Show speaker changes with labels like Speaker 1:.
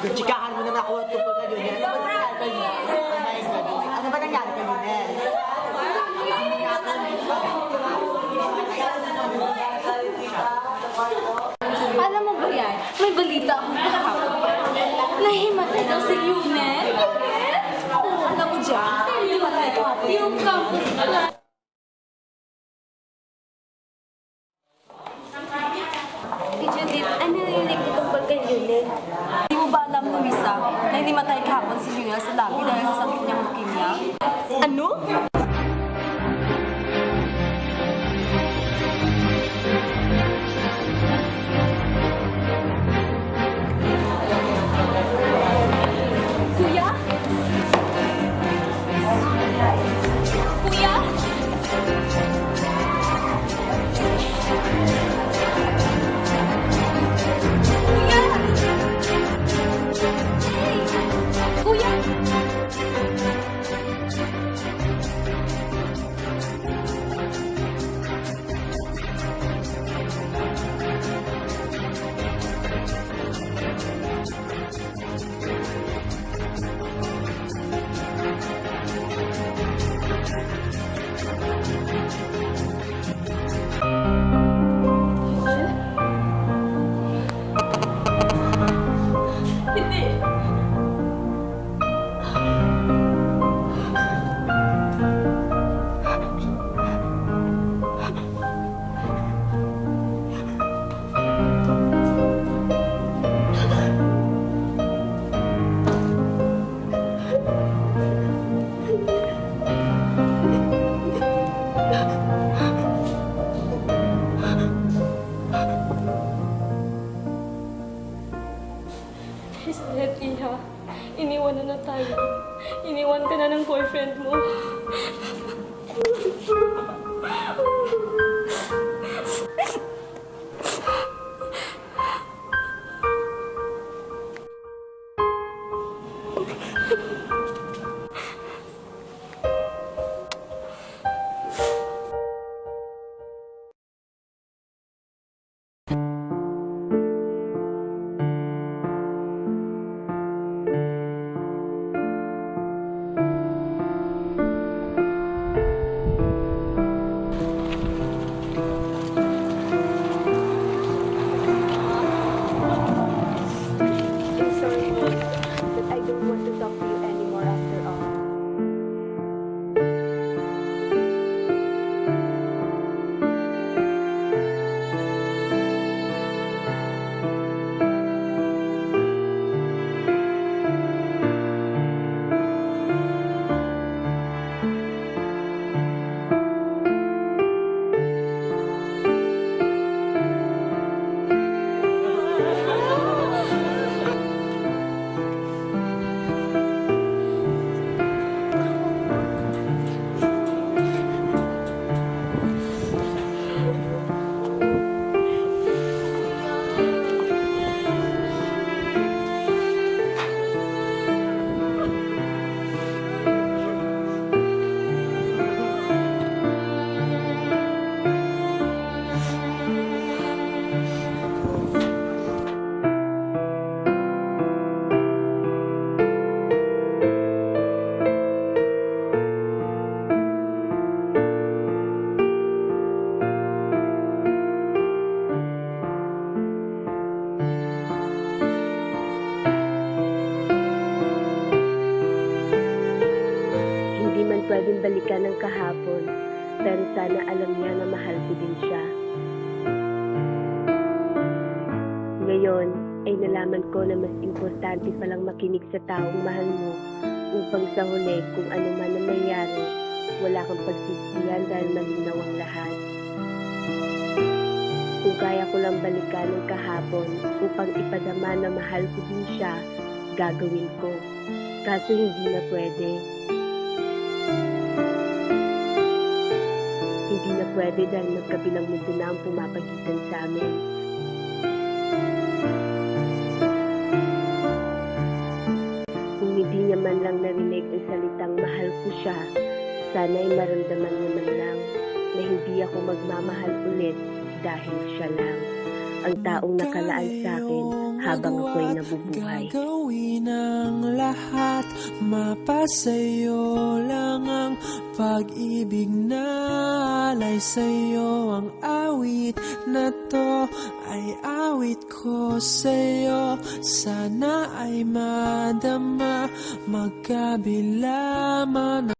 Speaker 1: Chikahan mo naman ako tungkol kay Lionel. Ano ba nangyari kay Lionel? Ano ba nangyari kay Lionel?
Speaker 2: Alam mo ba yan? May balita akong kahapon. Nahimatay daw si Lionel. Oo, alam mo dyan? Nahimatay kahapon. Yung campus na. Judith, ano narinig ko tungkol kay Lionel? Di mo ba alam, Luisa, na hindi matay kahapon si Lionel sa labi dahil sa sakit niyang leukemia? Ano? Kuya? Kuya? Kuya! Hey! Kuya! Hindi.
Speaker 3: Esther, Iha, iniwan na tayo. Iniwan ka na ng boyfriend mo.
Speaker 4: I'm sorry, but I don't want to talk to you anymore after all. Hindi man pwedeng balikan ng kahapon, pero sana alam niya na mahal ko din siya. Ngayon ay nalaman ko na mas importante palang makinig sa taong mahal mo upang sa huli kung ano man ang nangyari, wala kang pagsisihan dahil malinaw ang lahat. Kung kaya ko lang balikan ng kahapon upang ipadama na mahal ko din siya, gagawin ko. Kaso hindi na pwede. Hindi na pwede dahil magkabilang mundo na ang pumapagitan sa amin. Kung hindi niya man lang narinig ang salitang mahal ko siya, sana ay maramdaman niya man lang na hindi ako magmamahal ulit dahil siya lang. ang taong nakalaan sa akin habang ako'y nabubuhay.
Speaker 5: Gagawin ang lahat, mapasayo lang ang pag-ibig na alay sa'yo. Ang awit na to ay awit ko sa'yo. Sana ay madama, magkabila man